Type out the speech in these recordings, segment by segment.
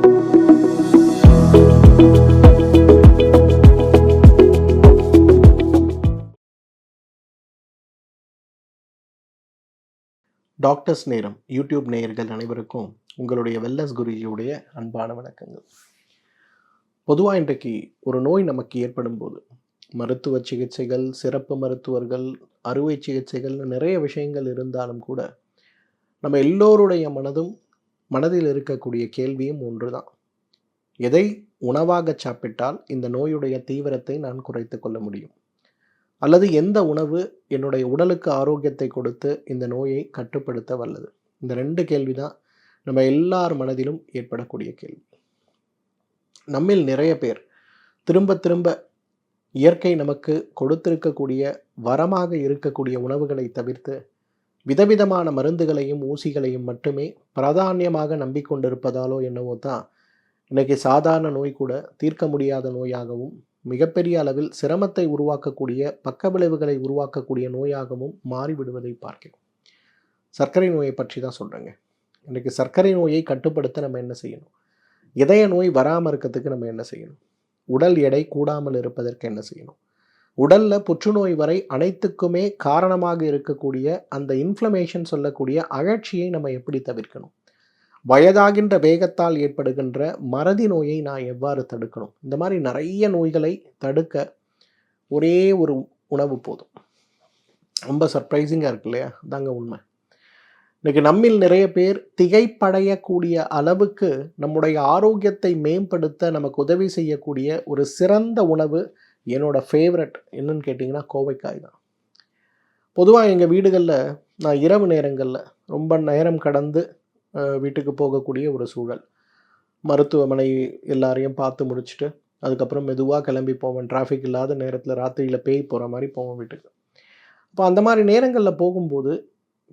Doctors நேரம் YouTube நேயர்கள் அனைவருக்கும் உங்களுடைய வெல்லஸ் குருஜியுடைய அன்பான வணக்கங்கள். பொதுவாக இன்றைக்கு ஒரு நோய் நமக்கு ஏற்படும் போது மருத்துவ சிகிச்சைகள், சிறப்பு மருத்துவர்கள், அறுவை சிகிச்சைகள்னு நிறைய விஷயங்கள் இருந்தாலும் கூட நம்ம எல்லோருடைய மனதில் இருக்கக்கூடிய கேள்வியும் ஒன்று தான். எதை உணவாக சாப்பிட்டால் இந்த நோயுடைய தீவிரத்தை நான் குறைத்து கொள்ள முடியும்? அல்லது எந்த உணவு என்னுடைய உடலுக்கு ஆரோக்கியத்தை கொடுத்து இந்த நோயை கட்டுப்படுத்த வல்லது? இந்த 2 கேள்வி தான் நம்ம எல்லார் மனதிலும் ஏற்படக்கூடிய கேள்வி. நம்மில் நிறைய பேர் திரும்ப திரும்ப இயற்கை நமக்கு கொடுத்திருக்கக்கூடிய வரமாக இருக்கக்கூடிய உணவுகளை தவிர்த்து விதவிதமான மருந்துகளையும் ஊசிகளையும் மட்டுமே பிராதானியமாக நம்பிக்கொண்டிருப்பதாலோ என்னவோ தான் இன்னைக்கு சாதாரண நோய் கூட தீர்க்க முடியாத நோயாகவும், மிகப்பெரிய அளவில் சிரமத்தை உருவாக்கக்கூடிய, பக்க விளைவுகளை உருவாக்கக்கூடிய நோயாகவும் மாறிவிடுவதை பார்க்கிறோம். சர்க்கரை நோயை பற்றி தான் சொல்கிறேங்க. இன்றைக்கு சர்க்கரை நோயை கட்டுப்படுத்த நம்ம என்ன செய்யணும்? இதய நோய் வராமல் இருக்கிறதுக்கு நம்ம என்ன செய்யணும்? உடல் எடை கூடாமல் இருப்பதற்கு என்ன செய்யணும்? உடலில் புற்றுநோய் வரை அனைத்துக்குமே காரணமாக இருக்கக்கூடிய அந்த இன்ஃப்ளமேஷன் சொல்லக்கூடிய அழற்சியை நம்ம எப்படி தவிர்க்கணும்? வயதாகின்ற வேகத்தால் ஏற்படுகின்ற மறதி நோயை நான் எவ்வாறு தடுக்கணும்? இந்த மாதிரி நிறைய நோய்களை தடுக்க ஒரே ஒரு உணவு போதும். ரொம்ப சர்ப்ரைசிங்காக இருக்கு இல்லையா? அதாங்க உண்மை. இன்றைக்கி நம்மில் நிறைய பேர் திகைப்படையக்கூடிய அளவுக்கு நம்முடைய ஆரோக்கியத்தை மேம்படுத்த நமக்கு உதவி செய்யக்கூடிய ஒரு சிறந்த உணவு, என்னோட ஃபேவரட் என்னன்னு கேட்டிங்கன்னா கோவைக்காய் தான். பொதுவாக எங்கள் வீடுகளில் நான் இரவு நேரங்களில் ரொம்ப நேரம் கடந்து வீட்டுக்கு போகக்கூடிய ஒரு சூழல். மருத்துவமனை எல்லாரையும் பார்த்து முடிச்சுட்டு அதுக்கப்புறம் மெதுவாக கிளம்பி போவேன். டிராஃபிக் இல்லாத நேரத்தில் ராத்திரியில் பேய் போகிற மாதிரி போவேன் வீட்டுக்கு. அப்போ அந்த மாதிரி நேரங்களில் போகும்போது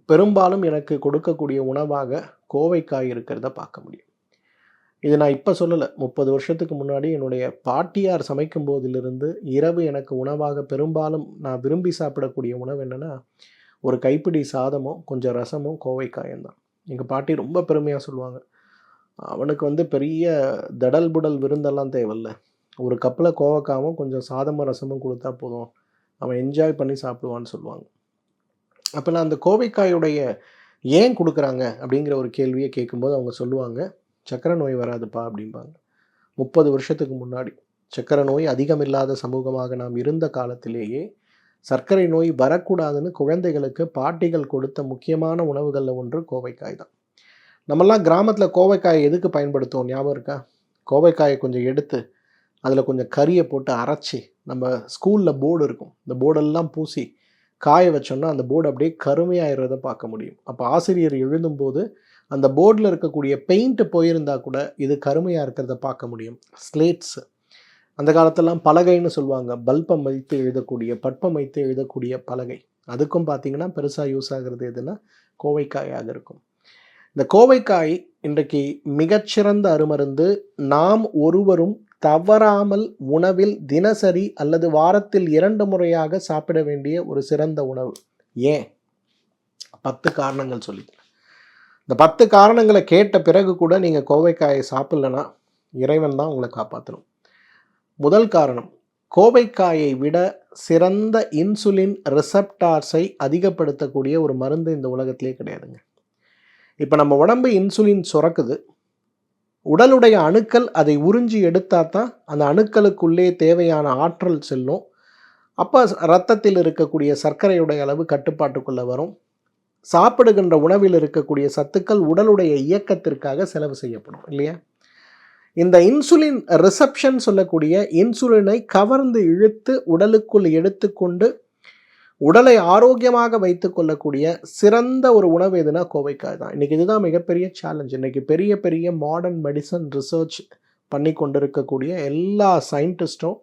பெரும்பாலும் எனக்கு கொடுக்கக்கூடிய உணவாக கோவைக்காய் இருக்கிறத பார்க்க முடியும். இது நான் இப்போ சொல்லலை, 30 வருஷத்துக்கு முன்னாடி என்னுடைய பாட்டியார் சமைக்கும் போதிலிருந்து இரவு எனக்கு உணவாக பெரும்பாலும் நான் விரும்பி சாப்பிடக்கூடிய உணவு என்னென்னா, ஒரு கைப்பிடி சாதமும் கொஞ்சம் ரசமும் கோவைக்காயும் தான். எங்கள் பாட்டி ரொம்ப பெருமையாக சொல்லுவாங்க, அவனுக்கு பெரிய தடல் புடல் விருந்தெல்லாம் தேவையில்ல, ஒரு கப்பில் கோவக்காவும் கொஞ்சம் சாதமும் ரசமும் கொடுத்தா போதும், அவன் என்ஜாய் பண்ணி சாப்பிடுவான்னு சொல்லுவாங்க. அப்போ நான் அந்த கோவைக்காயுடைய ஏன் கொடுக்குறாங்க அப்படிங்கிற ஒரு கேள்வியை கேட்கும்போது அவங்க சொல்லுவாங்க, சக்கரை நோய் வராதுப்பா அப்படிம்பாங்க. 30 வருஷத்துக்கு முன்னாடி சக்கரை நோய் அதிகமில்லாத சமூகமாக நாம் இருந்த காலத்திலேயே சர்க்கரை நோய் வரக்கூடாதுன்னு குழந்தைகளுக்கு பாட்டிகள் கொடுத்த முக்கியமான உணவுகளில் ஒன்று கோவைக்காய் தான். நம்மெல்லாம் கிராமத்தில் கோவைக்காயை எதுக்கு பயன்படுத்துவோம் ஞாபகம் இருக்கா? கோவைக்காயை கொஞ்சம் எடுத்து அதில் கொஞ்சம் கறியை போட்டு அரைச்சி, நம்ம ஸ்கூலில் போர்டு இருக்கும், இந்த போர்டெல்லாம் பூசி காய வச்சோன்னா அந்த போர்டு அப்படியே கருமையாகிறத பார்க்க முடியும். அப்போ ஆசிரியர் எழுதும்போது அந்த போர்டில் இருக்கக்கூடிய பெயிண்ட்டு போயிருந்தால் கூட இது கருமையாக இருக்கிறத பார்க்க முடியும். ஸ்லேட்ஸு அந்த காலத்தெல்லாம் பலகைன்னு சொல்லுவாங்க, பல்பம் வைத்து எழுதக்கூடிய, பட்பம் வைத்து எழுதக்கூடிய பலகை. அதுக்கும் பார்த்திங்கன்னா பெருசாக யூஸ் ஆகிறது எதுனா கோவைக்காயாக இருக்கும். இந்த கோவைக்காய் இன்றைக்கு மிகச்சிறந்த அருமருந்து. நாம் ஒருவரும் தவறாமல் உணவில் தினசரி அல்லது வாரத்தில் 2 முறையாக சாப்பிட வேண்டிய ஒரு சிறந்த உணவு. ஏன்? 10 காரணங்கள் சொல்லி. இந்த 10 காரணங்களை கேட்ட பிறகு கூட நீங்கள் கோவைக்காயை சாப்பிட்லன்னா இறைவன் தான் உங்களை காப்பாற்றணும். முதல் காரணம், கோவைக்காயை விட சிறந்த இன்சுலின் ரிசப்டார்ஸை அதிகப்படுத்தக்கூடிய ஒரு மருந்து இந்த உலகத்திலே கிடையாதுங்க. இப்போ நம்ம உடம்பு இன்சுலின் சுரக்குது, உடலுடைய அணுக்கள் அதை உறிஞ்சி எடுத்தால் தான் அந்த அணுக்களுக்குள்ளே தேவையான ஆற்றல் செல்லும். அப்போ இரத்தத்தில் இருக்கக்கூடிய சர்க்கரையுடைய அளவு கட்டுப்பாட்டுக்குள்ளே வரும். சாப்பிடுகின்ற உணவில் இருக்கக்கூடிய சத்துக்கள் உடலுடைய இயக்கத்திற்காக செலவு செய்யப்படும் இல்லையா? இந்த இன்சுலின் ரிசப்ஷன் சொல்லக்கூடிய இன்சுலினை கவர்ந்து இழுத்து உடலுக்குள் எடுத்துக்கொண்டு உடலை ஆரோக்கியமாக வைத்து கொள்ளக்கூடிய சிறந்த ஒரு உணவு எதுனா கோவைக்காய் தான். இன்றைக்கி இதுதான் மிகப்பெரிய சேலஞ்ச். இன்றைக்கி பெரிய பெரிய மாடர்ன் மெடிசன் ரிசர்ச் பண்ணி கொண்டிருக்கக்கூடிய எல்லா சயின்டிஸ்ட்டும்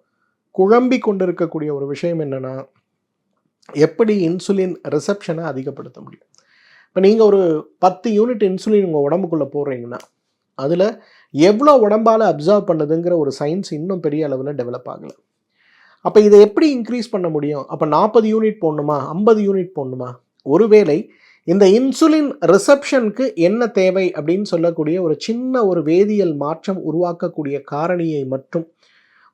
குழம்பி கொண்டிருக்கக்கூடிய ஒரு விஷயம் என்னென்னா, எப்படி இன்சுலின் ரிசப்ஷனை அதிகப்படுத்த முடியும். இப்போ நீங்கள் ஒரு 10 யூனிட் இன்சுலின் உங்கள் உடம்புக்குள்ளே போடுறீங்கன்னா அதில் எவ்வளோ உடம்பால் அப்சர்வ் பண்ணுதுங்கிற ஒரு சயின்ஸ் இன்னும் பெரிய அளவில் டெவலப் ஆகலை. அப்போ இதை எப்படி இன்க்ரீஸ் பண்ண முடியும்? அப்போ 40 யூனிட் போடணுமா, 50 யூனிட் போடணுமா? ஒருவேளை இந்த இன்சுலின் ரிசப்ஷனுக்கு என்ன தேவை அப்படின்னு சொல்லக்கூடிய ஒரு சின்ன ஒரு வேதியியல் மாற்றம் உருவாக்கக்கூடிய காரணியை மட்டும்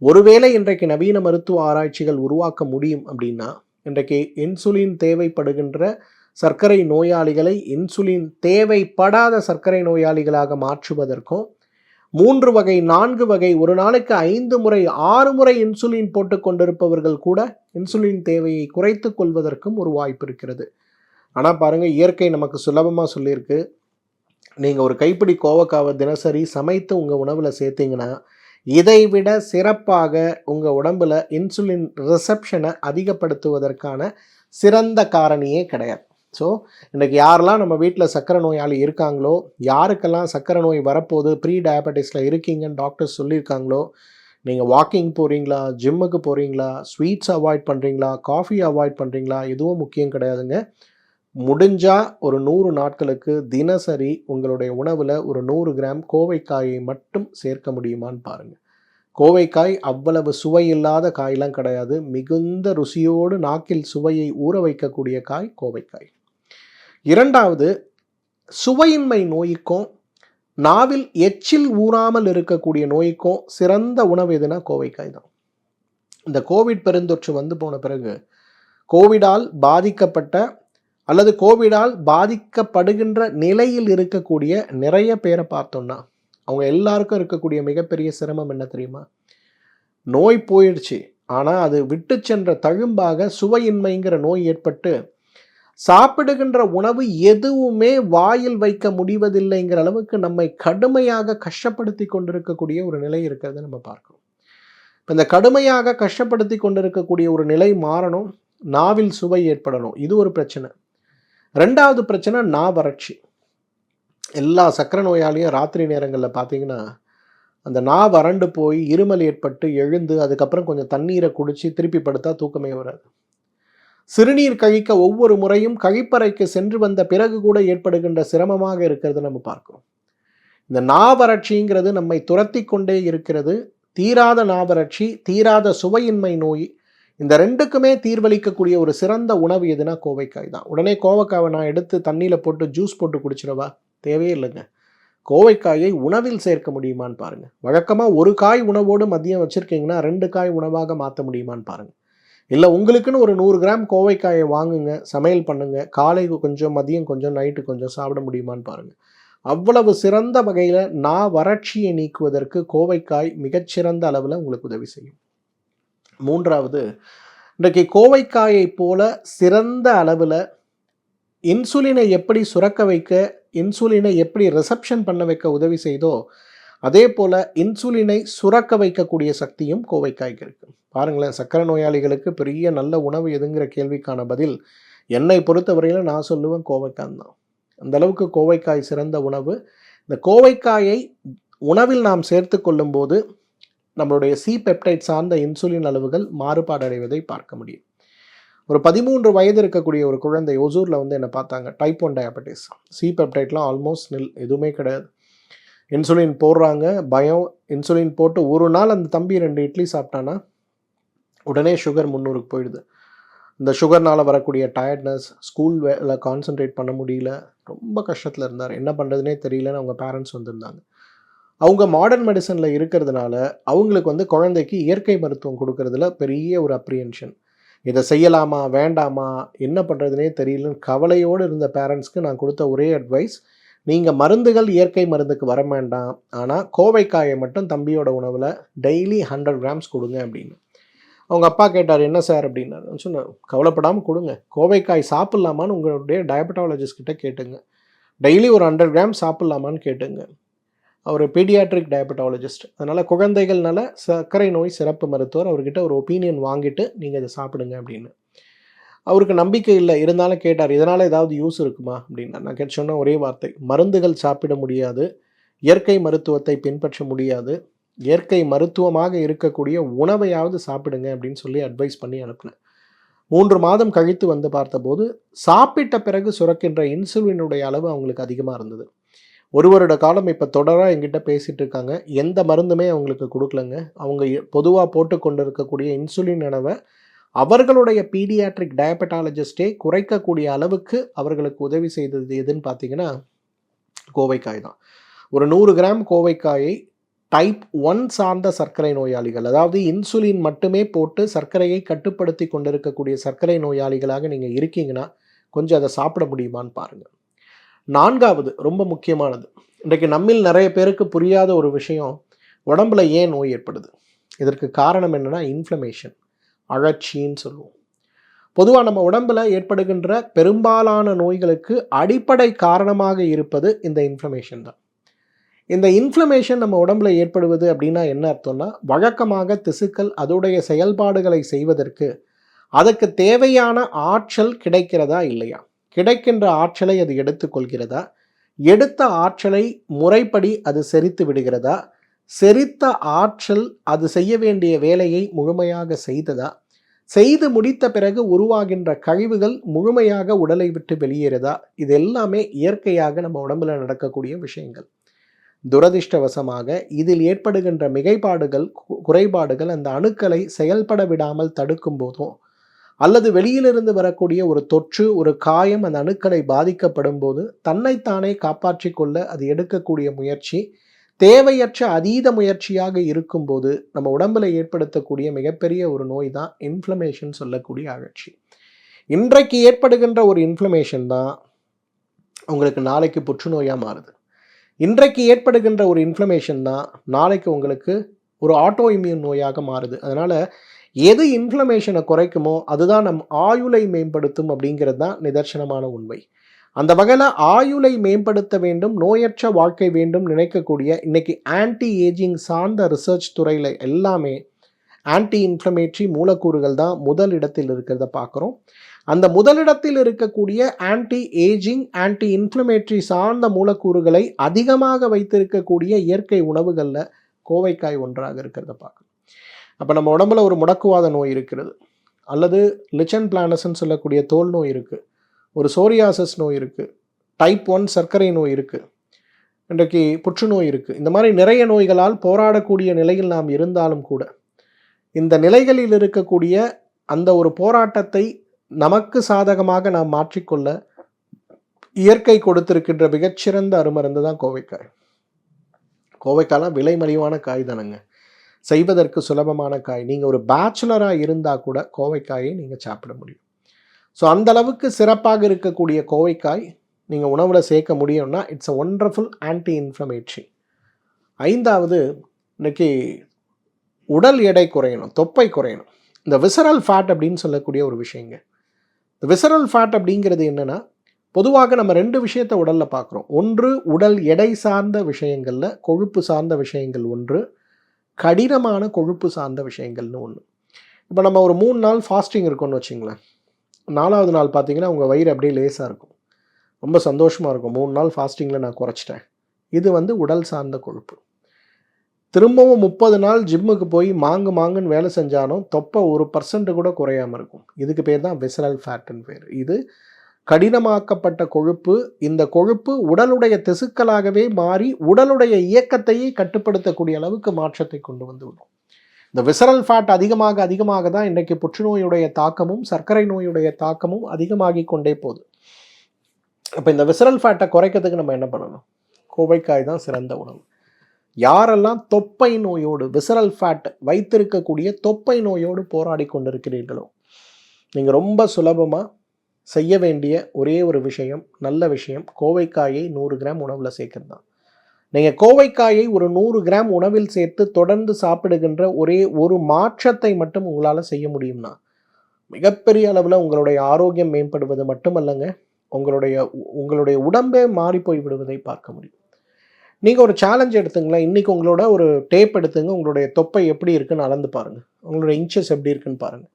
ஒருவேளை இன்றைக்கு நவீன மருத்துவ ஆராய்ச்சிகள் உருவாக்க முடியும் அப்படின்னா, இன்றைக்கு இன்சுலின் தேவைப்படுகின்ற சர்க்கரை நோயாளிகளை இன்சுலின் தேவைப்படாத சர்க்கரை நோயாளிகளாக மாற்றுவதற்கும், 3 வகை 4 வகை ஒரு நாளைக்கு 5 முறை 6 முறை இன்சுலின் போட்டு கொண்டிருப்பவர்கள் கூட இன்சுலின் தேவையை குறைத்து கொள்வதற்கும் ஒரு வாய்ப்பு இருக்கிறது. ஆனால் பாருங்கள், இயற்கை நமக்கு சுலபமாக சொல்லியிருக்கு, நீங்கள் ஒரு கைப்பிடி கோவக்காவை தினசரி சமைத்து உங்கள் உணவில் சேர்த்திங்கன்னா இதைவிட சிறப்பாக உங்கள் உடம்பில் இன்சுலின் ரிசப்ஷனை அதிகப்படுத்துவதற்கான சிறந்த காரணியே கிடையாது. ஸோ இன்றைக்கி யாரெல்லாம் நம்ம வீட்டில் சர்க்கரை நோயாளி இருக்காங்களோ, யாருக்கெல்லாம் சர்க்கரை நோய் வரப்போகுது, ப்ரீ டயபெட்டிஸில் இருக்கீங்கன்னு டாக்டர்ஸ் சொல்லியிருக்காங்களோ, நீங்கள் வாக்கிங் போகிறீங்களா, ஜிம்முக்கு போகிறீங்களா, ஸ்வீட்ஸ் அவாய்ட் பண்ணுறீங்களா, காஃபி அவாய்ட் பண்ணுறீங்களா, எதுவும் முக்கியம் கிடையாதுங்க. முடிஞ்சால் ஒரு 100 நாட்களுக்கு தினசரி உங்களுடைய உணவில் ஒரு 100 கிராம் கோவைக்காயை மட்டும் சேர்க்க முடியுமான்னு பாருங்கள். கோவைக்காய் அவ்வளவு சுவையில்லாத காயெலாம் கிடையாது. மிகுந்த ருசியோடு நாக்கில் சுவையை ஊற வைக்கக்கூடிய காய் கோவைக்காய். இரண்டாவது, சுவையின்மை நோய்க்கும் நாவில் எச்சில் ஊறாமல் இருக்கக்கூடிய நோய்க்கும் சிறந்த உணவு எதுனா கோவைக்காய் தான். இந்த கோவிட் பெருந்தொற்று வந்து போன பிறகு கோவிடால் பாதிக்கப்பட்ட அல்லது கோவிடால் பாதிக்கப்படுகின்ற நிலையில் இருக்கக்கூடிய நிறைய பேரை பார்த்தோம்னா அவங்க எல்லாருக்கும் இருக்கக்கூடிய மிகப்பெரிய சிரமம் என்ன தெரியுமா? நோய் போயிடுச்சு, ஆனால் அது விட்டு சென்ற தழும்பாக சுவையின்மைங்கிற நோய் ஏற்பட்டு சாப்பிடுகின்ற உணவு எதுவுமே வாயில் வைக்க முடிவதில்லைங்கிற அளவுக்கு நம்மை கடுமையாக கஷ்டப்படுத்தி கொண்டிருக்கக்கூடிய ஒரு நிலை இருக்கிறத நம்ம பார்க்கிறோம். இப்போ இந்த கடுமையாக கஷ்டப்படுத்தி கொண்டிருக்கக்கூடிய ஒரு நிலை மாறணும், நாவில் சுவை ஏற்படணும். இது ஒரு பிரச்சனை. ரெண்டாவது பிரச்சனை நா வறட்சி. எல்லா சர்க்கரை நோயாளியும் ராத்திரி நேரங்களில் பார்த்தீங்கன்னா அந்த நா வறண்டு போய் இருமல் ஏற்பட்டு எழுந்து அதுக்கப்புறம் கொஞ்சம் தண்ணீரை குடித்து திருப்பி படுத்தா தூக்கமே வராது. சிறுநீர் கழிக்க ஒவ்வொரு முறையும் கழிப்பறைக்கு சென்று வந்த பிறகு கூட ஏற்படுகின்ற சிரமமாக இருக்கிறது நம்ம பார்க்கிறோம். இந்த நா வறட்சிங்கிறது நம்மை துரத்தி கொண்டே இருக்கிறது. தீராத நா வறட்சி, தீராத சுவையின்மை நோய், இந்த ரெண்டுக்குமே தீர்வளிக்கக்கூடிய ஒரு சிறந்த உணவு எதுனா கோவைக்காய் தான். உடனே கோவைக்காவை நான் எடுத்து தண்ணியில் போட்டு ஜூஸ் போட்டு குடிச்சிடவா? தேவையே இல்லைங்க. கோவைக்காயை உணவில் சேர்க்க முடியுமான்னு பாருங்கள். வழக்கமாக ஒரு காய் உணவோடு மதியம் வச்சுருக்கீங்கன்னா 2 காய் உணவாக மாற்ற முடியுமான்னு பாருங்கள். இல்லை உங்களுக்குன்னு ஒரு 100 கிராம் கோவைக்காயை வாங்குங்க, சமையல் பண்ணுங்கள், காலைக்கு கொஞ்சம், மதியம் கொஞ்சம், நைட்டு கொஞ்சம் சாப்பிட முடியுமான்னு பாருங்கள். அவ்வளவு சிறந்த வகையில் நா வறட்சியை நீக்குவதற்கு கோவைக்காய் மிகச்சிறந்த அளவில் உங்களுக்கு உதவி செய்யும். மூன்றாவது, இன்றைக்கு கோவைக்காயை போல சிறந்த அளவில் இன்சுலினை எப்படி சுரக்க வைக்க, இன்சுலினை எப்படி ரிசப்ஷன் பண்ண வைக்க உதவி செய்தோ அதே போல் இன்சுலினை சுரக்க வைக்கக்கூடிய சக்தியும் கோவைக்காய்க்கு இருக்குது. பாருங்களேன், சர்க்கரை நோயாளிகளுக்கு பெரிய நல்ல உணவு எதுங்கிற கேள்விக்கான பதில் என்னை பொறுத்தவரையில் நான் சொல்லுவேன் கோவைக்காய் தான். அந்தளவுக்கு கோவைக்காய் சிறந்த உணவு. இந்த கோவைக்காயை உணவில் நாம் சேர்த்து கொள்ளும்போது நம்மளுடைய சி பெப்டைட் சார்ந்த இன்சுலின் அளவுகள் மாறுபாடு அடைவதை பார்க்க முடியும். ஒரு 13 வயது இருக்கக்கூடிய ஒரு குழந்தை ஒசூரில் வந்து என்னை பார்த்தாங்க. Type 1 diabetes. சி பெப்டைட்லாம் ஆல்மோஸ்ட் நில், எதுவுமே கிடையாது. இன்சுலின் போடுறாங்க, பயம். இன்சுலின் போட்டு ஒரு நாள் அந்த தம்பி 2 இட்லி சாப்பிட்டானா உடனே சுகர் 300க்கு போயிடுது. இந்த சுகர்னால் வரக்கூடிய டயர்ட்னஸ், ஸ்கூல் வேலை கான்சன்ட்ரேட் பண்ண முடியல, ரொம்ப கஷ்டத்தில் இருந்தார். என்ன பண்ணுறதுனே தெரியலன்னு அவங்க பேரண்ட்ஸ் வந்திருந்தாங்க. அவங்க மாடர்ன் மெடிசனில் இருக்கிறதுனால அவங்களுக்கு வந்து குழந்தைக்கு இயற்கை மருத்துவம் கொடுக்கறதுல பெரிய ஒரு அப்ரியன்ஷன். இதை செய்யலாமா வேண்டாமா என்ன பண்ணுறதுனே தெரியலன்னு கவலையோடு இருந்த பேரண்ட்ஸ்க்கு நான் கொடுத்த ஒரே அட்வைஸ், நீங்கள் மருந்துகள் இயற்கை மருந்துக்கு வர வேண்டாம், ஆனால் கோவைக்காயை மட்டும் தம்பியோட உணவில் டெய்லி 100 கிராம்ஸ் கொடுங்க அப்படின்னு. அவங்க அப்பா கேட்டார், என்ன சார் அப்படின்னாரு. சொன்னேன், கவலைப்படாமல் கொடுங்க. கோவைக்காய் சாப்பிட்லாமான்னு உங்களுடைய டயபெட்டாலஜிஸ்ட் கிட்ட கேட்டுங்க. டெய்லி ஒரு 100 கிராம் சாப்பிட்லாமான்னு கேட்டுங்க. அவர் பீடியாட்ரிக் டயபெட்டாலஜிஸ்ட், அதனால் குழந்தைகள்னால சர்க்கரை நோய் சிறப்பு மருத்துவர், அவர்கிட்ட ஒரு ஒப்பீனியன் வாங்கிட்டு நீங்கள் இதை சாப்பிடுங்க அப்படின்னு. அவருக்கு நம்பிக்கை இல்லை, இருந்தாலும் கேட்டார், இதனால் ஏதாவது யூஸ் இருக்குமா அப்படின்னா. நான் சொன்ன ஒரே வார்த்தை, மருந்துகள் சாப்பிட முடியாது, இயற்கை மருத்துவத்தை பின்பற்ற முடியாது, இயற்கை மருத்துவமாக இருக்கக்கூடிய உணவையாவது சாப்பிடுங்க அப்படின்னு சொல்லி அட்வைஸ் பண்ணி அனுப்பினேன். 3 மாதம் கழித்து வந்து பார்த்தபோது சாப்பிட்ட பிறகு சுரக்கின்ற இன்சுலினுடைய அளவு அவங்களுக்கு அதிகமாக இருந்தது. 1 வருட காலம் இப்போ தொடராக எங்கிட்ட பேசிகிட்டு இருக்காங்க. எந்த மருந்துமே அவங்களுக்கு கொடுக்கலங்க. அவங்க பொதுவாக போட்டு கொண்டு இருக்கக்கூடிய இன்சுலின் அளவை அவர்களுடைய பீடியாட்ரிக் டயபெட்டாலஜிஸ்டே குறைக்கக்கூடிய அளவுக்கு அவர்களுக்கு உதவி செய்தது எதுன்னு பார்த்தீங்கன்னா கோவைக்காய் தான். ஒரு 100 கிராம் கோவைக்காயை டைப் 1 சார்ந்த சர்க்கரை நோயாளிகள், அதாவது இன்சுலின் மட்டுமே போட்டு சர்க்கரையை கட்டுப்படுத்தி கொண்டிருக்கக்கூடிய சர்க்கரை நோயாளிகளாக நீங்கள் இருக்கீங்கன்னா கொஞ்சம் அதை சாப்பிட முடியுமான்னு பாருங்கள். 4வது ரொம்ப முக்கியமானது, இன்றைக்கு நம்மில் நிறைய பேருக்கு புரியாத ஒரு விஷயம், உடம்புல ஏன் நோய் ஏற்படுது? இதற்கு காரணம் என்னென்னா இன்ஃப்ளமேஷன், அழற்சின்னு சொல்லுவோம். பொதுவாக நம்ம உடம்பில் ஏற்படுகின்ற பெரும்பாலான நோய்களுக்கு அடிப்படை காரணமாக இருப்பது இந்த இன்ஃப்ளமேஷன் தான். இந்த இன்ஃப்ளமேஷன் நம்ம உடம்புல ஏற்படுவது அப்படின்னா என்ன அர்த்தம்னா, வழக்கமாக திசுக்கள் அதோடைய செயல்பாடுகளை செய்வதற்கு அதுக்கு தேவையான ஆற்றல் கிடைக்கிறதா இல்லையா, கிடைக்கின்ற ஆற்றலை அது எடுத்துக்கொள்கிறதா, எடுத்த ஆற்றலை முறைப்படி அது செரித்து விடுகிறதா, செரித்த ஆற்றல் அது செய்ய வேண்டிய வேலையை முழுமையாக செய்ததா, செய்து முடித்த பிறகு உருவாகின்ற கழிவுகள் முழுமையாக உடலை விட்டு வெளியேறதா, இது எல்லாமே இயற்கையாக நம்ம உடம்புல நடக்கக்கூடிய விஷயங்கள். துரதிர்ஷ்டவசமாக இதில் ஏற்படுகின்ற மிகைப்பாடுகள், குறைபாடுகள் அந்த அணுக்களை செயல்பட விடாமல் தடுக்கும் போதோ, அல்லது வெளியிலிருந்து வரக்கூடிய ஒரு தொற்று, ஒரு காயம் அந்த அணுக்களை பாதிக்கப்படும் போது தன்னைத்தானே காப்பாற்றி கொள்ள அது எடுக்கக்கூடிய முயற்சி தேவையற்ற அதீத முயற்சியாக இருக்கும்போது நம்ம உடம்புல ஏற்படுத்தக்கூடிய மிகப்பெரிய ஒரு நோய் தான் இன்ஃப்ளமேஷன் சொல்லக்கூடிய அழற்சி. இன்றைக்கு ஏற்படுகின்ற ஒரு இன்ஃப்ளமேஷன் தான் உங்களுக்கு நாளைக்கு புற்றுநோயாக மாறுது. இன்றைக்கு ஏற்படுகின்ற ஒரு இன்ஃப்ளமேஷன் தான் நாளைக்கு உங்களுக்கு ஒரு ஆட்டோ இம்யூன் நோயாக மாறுது. அதனால் எது இன்ஃப்ளமேஷனை குறைக்குமோ அதுதான் நம் ஆயுளை மேம்படுத்தும் அப்படிங்கிறது தான் நிதர்சனமான உண்மை. அந்த வகையில் ஆயுளை மேம்படுத்த வேண்டும், நோயற்ற வாழ்க்கை வேண்டும் நினைக்கக்கூடிய இன்னைக்கு ஆன்டி ஏஜிங் சார்ந்த ரிசர்ச் துறையில் எல்லாமே ஆன்டி இன்ஃப்ளமேட்டரி மூலக்கூறுகள் தான் முதல் இடத்தில் இருக்கிறத பார்க்குறோம். அந்த முதலிடத்தில் இருக்கக்கூடிய ஆன்டி ஏஜிங், ஆன்டி இன்ஃப்ளமேட்டரி சார்ந்த மூலக்கூறுகளை அதிகமாக வைத்திருக்கக்கூடிய இயற்கை உணவுகளில் கோவைக்காய் ஒன்றாக இருக்கிறத பார்க்கணும். அப்போ நம்ம உடம்புல ஒரு முடக்குவாத நோய் இருக்கிறது, அல்லது லிச்சன் பிளானஸ்ன்னு சொல்லக்கூடிய தோல் நோய் இருக்குது, ஒரு சோரியாசிஸ் நோய் இருக்குது, டைப் 1 சர்க்கரை நோய் இருக்குது, இன்றைக்கு புற்றுநோய் இருக்குது. இந்த மாதிரி நிறைய நோய்களால் போராடக்கூடிய நிலையில் நாம் இருந்தாலும் கூட இந்த நிலைகளில் இருக்கக்கூடிய அந்த ஒரு போராட்டத்தை நமக்கு சாதகமாக நாம் மாற்றிக்கொள்ள இயற்கை கொடுத்திருக்கின்ற மிகச்சிறந்த அருமருந்து தான் கோவைக்காய். கோவைக்காய்லாம் விலை மலிவான காய் தானங்க, செய்வதற்கு சுலபமான காய். நீங்கள் ஒரு பேச்சுலராக இருந்தால் கூட கோவைக்காயை நீங்கள் சாப்பிட முடியும். ஸோ அந்த அளவுக்கு சிறப்பாக இருக்கக்கூடிய கோவைக்காய் நீங்கள் உணவில் சேர்க்க முடியும்னா it's a wonderful anti inflammatory. 5வது, இன்னைக்கு உடல் எடை குறையணும், தொப்பை குறையணும். இந்த விசரல் ஃபேட் அப்படின்னு சொல்லக்கூடிய ஒரு விஷயங்க. இந்த விசரல் ஃபேட் அப்படிங்கிறது என்னென்னா, பொதுவாக நம்ம 2 விஷயத்தை உடலில் பார்க்குறோம். ஒன்று உடல் எடை சார்ந்த விஷயங்களில் கொழுப்பு சார்ந்த விஷயங்கள் ஒன்று, கடினமான கொழுப்பு சார்ந்த விஷயங்கள்னு ஒன்று. இப்போ நம்ம ஒரு 3 நாள் ஃபாஸ்டிங் இருக்கோன்னு வச்சிங்களேன், 4வது நாள் பார்த்தீங்கன்னா உங்கள் வயிறு அப்படியே லேசாக இருக்கும், ரொம்ப சந்தோஷமாக இருக்கும். 3 நாள் ஃபாஸ்டிங்கில் நான் குறைச்சிட்டேன். இது உடல் சார்ந்த கொழுப்பு. திரும்பவும் 30 நாள் ஜிம்முக்கு போய் மாங்குன்னு வேலை செஞ்சாலும் தொப்பை 1% கூட குறையாமல் இருக்கும். இதுக்கு பேர் தான் விசரல் ஃபேட்டுன்னு பேர். இது கடினமாக்கப்பட்ட கொழுப்பு. இந்த கொழுப்பு உடலுடைய திசுக்களாகவே மாறி உடலுடைய இயக்கத்தையே கட்டுப்படுத்தக்கூடிய அளவுக்கு மாற்றத்தை கொண்டு வந்து விடும். இந்த விசரல் ஃபேட் அதிகமாக தான் இன்றைக்கு புற்றுநோயுடைய தாக்கமும் சர்க்கரை நோயுடைய தாக்கமும் அதிகமாகி கொண்டே போகுது. அப்போ இந்த விசரல் ஃபேட்டை குறைக்கிறதுக்கு நம்ம என்ன பண்ணணும்? கோவைக்காய் தான் சிறந்த உணவு. யாரெல்லாம் தொப்பை நோயோடு, விசரல் ஃபேட் வைத்திருக்கக்கூடிய தொப்பை நோயோடு போராடி கொண்டிருக்கிறீர்களோ, நீங்கள் ரொம்ப சுலபமாக செய்ய வேண்டிய ஒரே ஒரு விஷயம், நல்ல விஷயம், கோவைக்காயை 100 கிராம் உணவில் சேர்க்கிறது தான். நீங்கள் கோவைக்காயை ஒரு 100 கிராம் உணவில் சேர்த்து தொடர்ந்து சாப்பிடுகின்ற ஒரே ஒரு மாற்றத்தை மட்டும் உங்களால் செய்ய முடியும்னா மிகப்பெரிய அளவில் உங்களுடைய ஆரோக்கியம் மேம்படுவது மட்டுமல்லங்க, உங்களுடைய உடம்பே மாறி போய் விடுவதை பார்க்க முடியும். நீங்கள் ஒரு சேலஞ்ச் எடுத்துங்களேன், இன்றைக்கி உங்களோட ஒரு டேப் எடுத்துங்க, உங்களுடைய தொப்பை எப்படி இருக்குன்னு அளந்து பாருங்கள், உங்களோட இன்ச்சஸ் எப்படி இருக்குன்னு பாருங்கள்.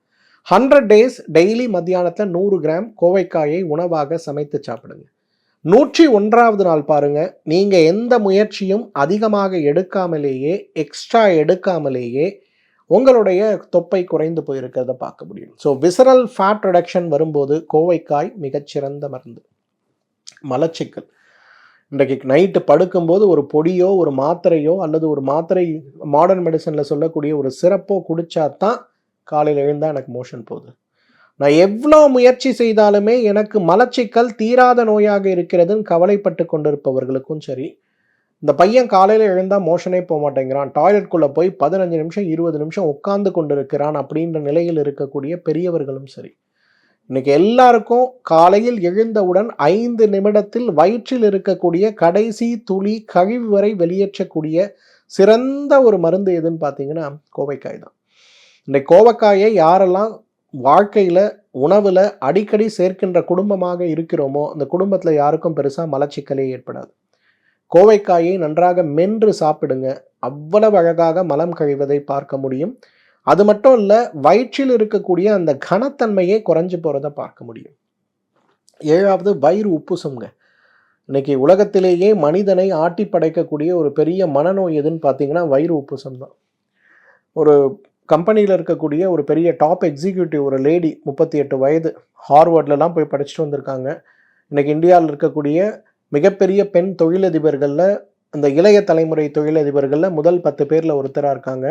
100 days டெய்லி மத்தியானத்தில் 100 கிராம் கோவைக்காயை உணவாக சமைத்து சாப்பிடுங்க. 101வது நாள் பாருங்கள், நீங்கள் எந்த முயற்சியும் அதிகமாக எடுக்காமலேயே, எக்ஸ்ட்ரா எடுக்காமலேயே உங்களுடைய தொப்பை குறைந்து போயிருக்கிறத பார்க்க முடியும். ஸோ விசரல் ஃபேட் ரிடக்ஷன் வரும்போது கோவைக்காய் மிகச்சிறந்த மருந்து. மலச்சிக்கல், இன்றைக்கு நைட்டு படுக்கும்போது ஒரு பொடியோ ஒரு மாத்திரையோ அல்லது ஒரு மாத்திரை மாடர்ன் மெடிசனில் சொல்லக்கூடிய ஒரு சிரப்போ குடித்தா தான் காலையில் எழுந்தால் எனக்கு மோஷன் போகுது. நான் எவ்வளோ முயற்சி செய்தாலுமே எனக்கு மலச்சிக்கல் தீராத நோயாக இருக்கிறதுன்னு கவலைப்பட்டு கொண்டிருப்பவர்களுக்கும் சரி, இந்த பையன் காலையில் எழுந்தால் மோஷனே போக மாட்டேங்கிறான், டாய்லெட்குள்ளே போய் 15 நிமிஷம் 20 நிமிஷம் உட்கார்ந்து கொண்டிருக்கிறான் அப்படின்ற நிலையில் இருக்கக்கூடிய பெரியவர்களும் சரி, இன்னைக்கு எல்லாருக்கும் காலையில் எழுந்தவுடன் 5 நிமிடத்தில் வயிற்றில் இருக்கக்கூடிய கடைசி துளி கழிவு வரை வெளியேற்றக்கூடிய சிறந்த ஒரு மருந்து எதுன்னு பார்த்தீங்கன்னா கோவைக்காய் தான். இன்னைக்கு கோவைக்காயை யாரெல்லாம் வாழ்க்கையில் உணவில் அடிக்கடி சேர்க்கின்ற குடும்பமாக இருக்கிறோமோ அந்த குடும்பத்தில் யாருக்கும் பெருசாக மலச்சிக்கலே ஏற்படாது. கோவைக்காயை நன்றாக மென்று சாப்பிடுங்க, அவ்வளவு அழகாக மலம் கழிவதை பார்க்க முடியும். அது மட்டும் இல்லை, வயிற்றில் இருக்கக்கூடிய அந்த கனத்தன்மையே குறைஞ்சு போகிறத பார்க்க முடியும். 7வது வயிறு உப்புசம்ங்க. இன்னைக்கு உலகத்திலேயே மனிதனை ஆட்டி படைக்கக்கூடிய ஒரு பெரிய மனநோய் எதுன்னு பார்த்தீங்கன்னா வயிறு உப்புசம் தான். ஒரு கம்பெனியில் இருக்கக்கூடிய ஒரு பெரிய டாப் எக்ஸிக்யூட்டிவ் ஒரு லேடி 38 வயது, ஹார்வர்ட்லலாம் போய் படிச்சுட்டு வந்திருக்காங்க. இன்றைக்கி இந்தியாவில் இருக்கக்கூடிய மிகப்பெரிய பெண் தொழிலதிபர்களில், அந்த இளைய தலைமுறை தொழிலதிபர்களில் முதல் 10 பேரில் ஒருத்தராக இருக்காங்க.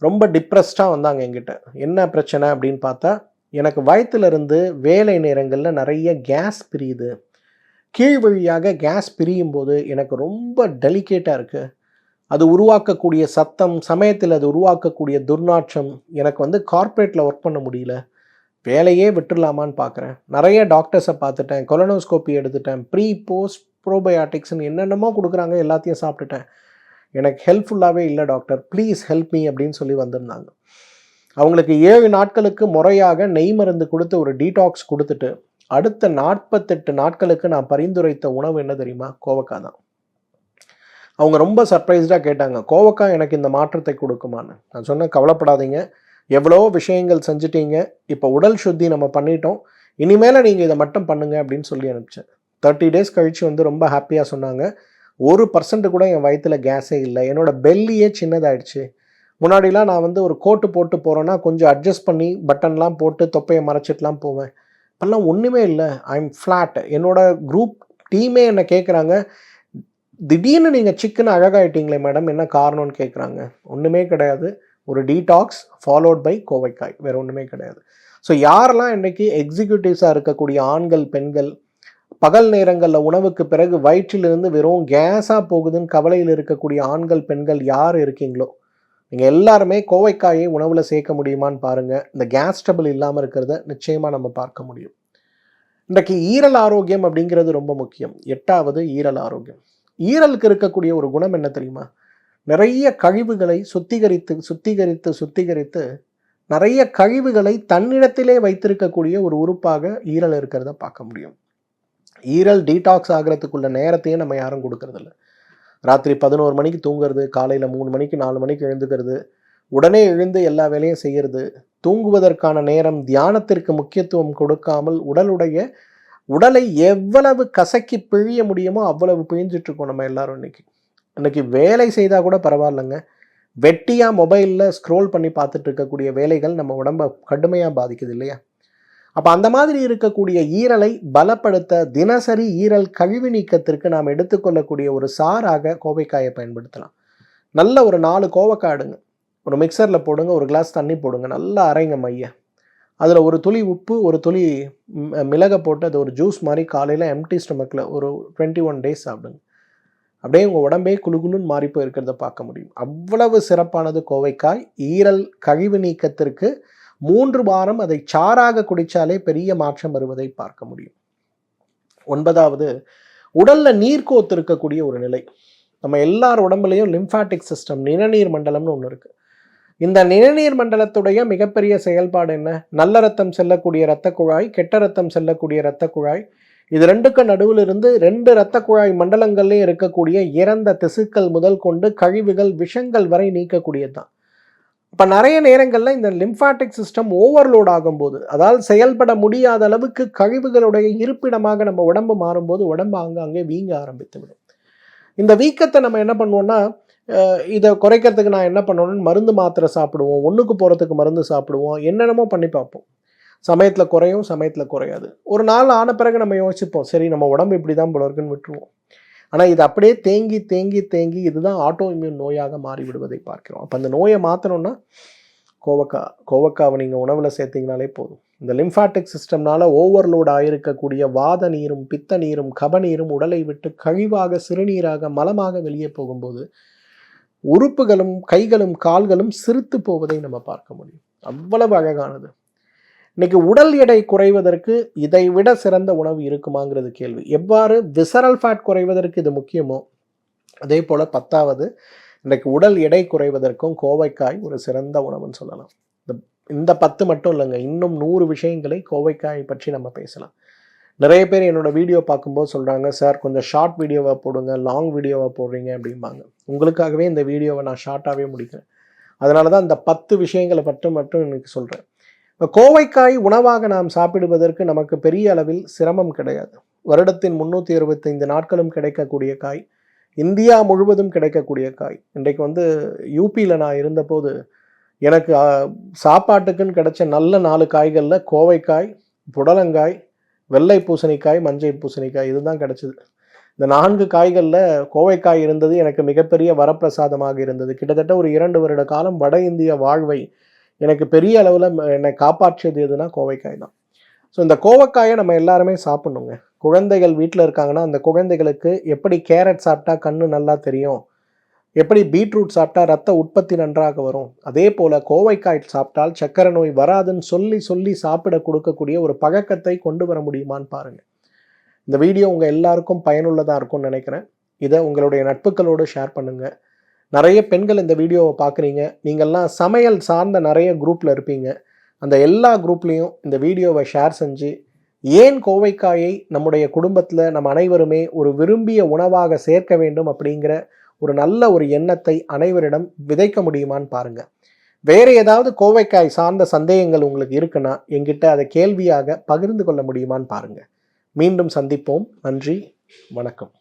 ரொம்ப டிப்ரெஸ்டாக வந்தாங்க என்கிட்ட. என்ன பிரச்சனை அப்படின்னு பார்த்தா, எனக்கு வயிற்றிலிருந்து வேலை நேரங்களில் நிறைய கேஸ் பிரியுது, கீழ் வழியாக கேஸ் பிரியும் போது எனக்கு ரொம்ப டெலிகேட்டாக இருக்குது, அது உருவாக்கக்கூடிய சத்தம், சமயத்தில் அது உருவாக்கக்கூடிய துர்நாற்றம், எனக்கு கார்ப்பரேட்டில் ஒர்க் பண்ண முடியல, வேலையே விட்டுடலாமான்னு பார்க்குறேன், நிறைய டாக்டர்ஸை பார்த்துட்டேன், கொலனோஸ்கோப்பி எடுத்துட்டேன், ப்ரீ போஸ்ட் ப்ரோபயாட்டிக்ஸ்ன்னு என்னென்னமோ கொடுக்குறாங்க, எல்லாத்தையும் சாப்பிட்டுட்டேன், எனக்கு ஹெல்ப்ஃபுல்லாகவே இல்லை டாக்டர், ப்ளீஸ் ஹெல்ப் மீ அப்படின்னு சொல்லி வந்திருந்தாங்க. அவங்களுக்கு 7 நாட்களுக்கு முறையாக நெய் மருந்து கொடுத்து ஒரு டீடாக்ஸ் கொடுத்துட்டு அடுத்த 48 நாட்களுக்கு நான் பரிந்துரைத்த உணவு என்ன தெரியுமா? கோவக்காய் தான். அவங்க ரொம்ப சர்ப்ரைஸ்டாக கேட்டாங்க, கோவக்காய் எனக்கு இந்த மாற்றத்தை கொடுக்குமான்னு. நான் சொன்னேன், கவலைப்படாதீங்க, எவ்வளோ விஷயங்கள் செஞ்சுட்டீங்க, இப்போ உடல் சுத்தி நம்ம பண்ணிட்டோம், இனிமேல் நீங்கள் இதை மட்டும் பண்ணுங்க அப்படின்னு சொல்லி அனுப்பிச்சேன். 30 டேஸ் கழித்து ரொம்ப ஹாப்பியாக சொன்னாங்க, 1% கூட என் வயிற்றில் கேஸே இல்லை, என்னோடய பெல்லியே சின்னதாயிடுச்சு. முன்னாடிலாம் நான் ஒரு கோட்டு போட்டு போகிறேன்னா கொஞ்சம் அட்ஜஸ்ட் பண்ணி பட்டன்லாம் போட்டு தொப்பையை மறைச்சிட்டுலாம் போவேன். இப்போல்லாம் ஒன்றுமே இல்லை, ஐ எம் ஃப்ளாட். என்னோடய குரூப் டீமே என்னை கேட்குறாங்க, திடீர்னு நீங்கள் சிக்கன் அழகாயிட்டீங்களே மேடம், என்ன காரணம்னு கேட்குறாங்க. ஒன்றுமே கிடையாது, ஒரு டீடாக்ஸ் ஃபாலோட் பை கோவைக்காய், வேறு ஒன்றுமே கிடையாது. ஸோ யாரெல்லாம் இன்றைக்கி எக்ஸிக்யூட்டிவ்ஸாக இருக்கக்கூடிய ஆண்கள் பெண்கள் பகல் நேரங்களில் உணவுக்கு பிறகு வயிற்றிலிருந்து வெறும் கேஸாக போகுதுன்னு கவலையில் இருக்கக்கூடிய ஆண்கள் பெண்கள் யார் இருக்கீங்களோ, நீங்கள் எல்லாருமே கோவைக்காயை உணவில் சேர்க்க முடியுமான்னு பாருங்கள். இந்த கேஸ் ட்ரபிள் இல்லாமல் இருக்கிறத நிச்சயமாக நம்ம பார்க்க முடியும். இன்றைக்கி ஈரல் ஆரோக்கியம் அப்படிங்கிறது ரொம்ப முக்கியம். 8வது ஈரல் ஆரோக்கியம். ஈரலுக்கு இருக்கக்கூடிய ஒரு குணம் என்ன தெரியுமா? நிறைய கழிவுகளை சுத்திகரித்து சுத்திகரித்து சுத்திகரித்து நிறைய கழிவுகளை தன்னிடத்திலே வைத்திருக்கக்கூடிய ஒரு உறுப்பாக ஈரல் இருக்கிறத பார்க்க முடியும். ஈரல் டீடாக்ஸ் ஆகிறதுக்குள்ள நேரத்தையும் நம்ம யாரும் கொடுக்கறதில்ல. ராத்திரி 11 மணிக்கு தூங்குறது, காலையில் 3 மணிக்கு 4 மணிக்கு எழுந்துக்கிறது, உடனே எழுந்து எல்லா வேலையும் செய்கிறது, தூங்குவதற்கான நேரம், தியானத்திற்கு முக்கியத்துவம் கொடுக்காமல் உடலை எவ்வளவு கசக்கி பிழிய முடியுமோ அவ்வளவு பிழிஞ்சிட்ருக்கோம் நம்ம எல்லாரும். இன்னைக்கு வேலை செய்தால் கூட பரவாயில்லைங்க, வெட்டியாக மொபைலில் ஸ்க்ரோல் பண்ணி பார்த்துட்டு இருக்கக்கூடிய வேலைகள் நம்ம உடம்பை கடுமையாக பாதிக்குது இல்லையா? அப்போ அந்த மாதிரி இருக்கக்கூடிய ஈரலை பலப்படுத்த தினசரி ஈரல் கழிவு நீக்கத்திற்கு நாம் எடுத்துக்கொள்ளக்கூடிய ஒரு சாராக கோவைக்காயை பயன்படுத்தலாம். நல்ல ஒரு 4 கோவைக்காய் எடுங்க, ஒரு மிக்சரில் போடுங்க, ஒரு கிளாஸ் தண்ணி போடுங்க, நல்லா அரைங்க மைய, அதில் ஒரு துளி உப்பு, ஒரு துளி மிளகை போட்டு அது ஒரு ஜூஸ் மாதிரி காலையில் எம்டி ஸ்டொமக்கில் ஒரு 21 டேஸ் சாப்பிடுங்க. அப்படியே உங்கள் உடம்பே குளுகுலுன்னு மாறி போய் இருக்கிறத பார்க்க முடியும். அவ்வளவு சிறப்பானது கோவைக்காய். ஈரல் கழிவு நீக்கத்திற்கு 3 வாரம் அதை சாறாக குடித்தாலே பெரிய மாற்றம் வருவதை பார்க்க முடியும். 9வது, உடலில் நீர் கோத்து இருக்கக்கூடிய ஒரு நிலை. நம்ம எல்லார் உடம்புலையும் லிம்ஃபாட்டிக் சிஸ்டம், நிணநீர் மண்டலம்னு ஒன்று இருக்குது. இந்த நிணநீர் மண்டலத்துடைய மிகப்பெரிய செயல்பாடு என்ன? நல்ல ரத்தம் செல்லக்கூடிய இரத்த குழாய், கெட்ட ரத்தம் செல்லக்கூடிய இரத்த குழாய், இது 2க்கும் நடுவில் இருந்து 2 இரத்த குழாய் மண்டலங்கள்லேயும் இருக்கக்கூடிய இறந்த திசுக்கள் முதல் கொண்டு கழிவுகள் விஷங்கள் வரை நீக்கக்கூடியது தான். இப்போ நிறைய நேரங்களில் இந்த லிம்ஃபாட்டிக் சிஸ்டம் ஓவர்லோட் ஆகும்போது, அதாவது செயல்பட முடியாத அளவுக்கு கழிவுகளுடைய இருப்பிடமாக நம்ம உடம்பு மாறும்போது உடம்பு அங்கே வீங்க ஆரம்பித்து விடும். இந்த வீக்கத்தை நம்ம என்ன பண்ணுவோம்னா, இதை குறைக்கிறதுக்கு நான் என்ன பண்ணுவேன்னு மருந்து மாத்திரை சாப்பிடுவோம், ஒன்றுக்கு போகிறதுக்கு மருந்து சாப்பிடுவோம், என்னென்னமோ பண்ணி பார்ப்போம். சமயத்தில் குறையும், சமயத்தில் குறையாது. ஒரு நாள் ஆன பிறகு நம்ம யோசிப்போம், சரி நம்ம உடம்பு இப்படி தான் போல இருக்குன்னு விட்டுருவோம். ஆனால் இது அப்படியே தேங்கி தேங்கி தேங்கி இதுதான் ஆட்டோ இம்யூன் நோயாக மாறிவிடுவதை பார்க்கிறோம். அப்போ அந்த நோயை மாற்றணும்னா கோவக்காவை நீங்கள் உணவில் சேர்த்திங்கனாலே போதும். இந்த லிம்ஃபாட்டிக் சிஸ்டம்னால ஓவர்லோட் ஆகிருக்கக்கூடிய வாத நீரும் பித்த நீரும் கப நீரும் உடலை விட்டு கழிவாக சிறுநீராக மலமாக வெளியே போகும்போது உறுப்புகளும் கைகளும் கால்களும் சிறுத்து போவதை நம்ம பார்க்க முடியும். அவ்வளவு அழகானது. இன்னைக்கு உடல் எடை குறைவதற்கு இதை விட சிறந்த உணவு இருக்குமாங்கிறது கேள்வி. எவ்வாறு விசரல் ஃபேட் குறைவதற்கு இது முக்கியமோ அதே போல் 10வது இன்றைக்கு உடல் எடை குறைவதற்கும் கோவைக்காய் ஒரு சிறந்த உணவுன்னு சொல்லலாம். இந்த 10 மட்டும் இல்லைங்க, இன்னும் 100 விஷயங்களை கோவைக்காயை பற்றி நம்ம பேசலாம். நிறைய பேர் என்னோடய வீடியோ பார்க்கும்போது சொல்கிறாங்க, சார் கொஞ்சம் ஷார்ட் வீடியோவாக போடுங்க, லாங் வீடியோவாக போடுறீங்க அப்படிம்பாங்க. உங்களுக்காகவே இந்த வீடியோவை நான் ஷார்ட்டாகவே முடிக்கிறேன். அதனால தான் இந்த 10 விஷயங்களை மட்டும் எனக்கு சொல்கிறேன். இப்போ கோவைக்காய் உணவாக நாம் சாப்பிடுவதற்கு நமக்கு பெரிய அளவில் சிரமம் கிடையாது. வருடத்தின் 365 நாட்களும் கிடைக்கக்கூடிய காய், இந்தியா முழுவதும் கிடைக்கக்கூடிய காய். இன்றைக்கு யூபியில் நான் இருந்தபோது எனக்கு சாப்பாட்டுக்குன்னு கிடைச்ச நல்ல 4 காய்களில் கோவைக்காய், புடலங்காய், வெள்ளை பூசணிக்காய், மஞ்சள் பூசணிக்காய் இதுதான் கிடைச்சிது. இந்த 4 காய்களில் கோவைக்காய் இருந்தது எனக்கு மிகப்பெரிய வரப்பிரசாதமாக இருந்தது. கிட்டத்தட்ட ஒரு 2 வருட காலம் வட இந்திய வாழ்வை எனக்கு பெரிய அளவில் என்னை காப்பாற்றியது எதுனா கோவைக்காய் தான். ஸோ இந்த கோவைக்காயை நம்ம எல்லாருமே சாப்பிட்ணுங்க. குழந்தைகள் வீட்டில் இருக்காங்கன்னா அந்த குழந்தைகளுக்கு எப்படி கேரட் சாப்பிட்டா கண்ணு நல்லா தெரியும், எப்படி பீட்ரூட் சாப்பிட்டா ரத்த உற்பத்தி நன்றாக வரும், அதே போல் கோவைக்காய் சாப்பிட்டால் சர்க்கரை நோய் வராதுன்னு சொல்லி சாப்பிட கொடுக்கக்கூடிய ஒரு பழக்கத்தை கொண்டு வர முடியுமான்னு பாருங்கள். இந்த வீடியோ உங்கள் எல்லாருக்கும் பயனுள்ளதாக இருக்கும்னு நினைக்கிறேன். இதை உங்களுடைய நட்புகளோடு ஷேர் பண்ணுங்கள். நிறைய பெண்கள் இந்த வீடியோவை பார்க்குறீங்க. நீங்கள்லாம் சமையல் சார்ந்த நிறைய குரூப்பில் இருப்பீங்க. அந்த எல்லா குரூப்லேயும் இந்த வீடியோவை ஷேர் செஞ்சு ஏன் கோவைக்காயை நம்முடைய குடும்பத்தில் நம்ம அனைவருமே ஒரு விரும்பிய உணவாக சேர்க்க வேண்டும் அப்படிங்கிற ஒரு நல்ல ஒரு எண்ணத்தை அனைவரிடம் விதைக்க முடியுமான்னு பாருங்கள். வேறு ஏதாவது கோவைக்காய் சார்ந்த சந்தேகங்கள் உங்களுக்கு இருக்குன்னா என்கிட்ட அதை கேள்வியாக பகிர்ந்து கொள்ள முடியுமான்னு பாருங்கள். மீண்டும் சந்திப்போம். நன்றி, வணக்கம்.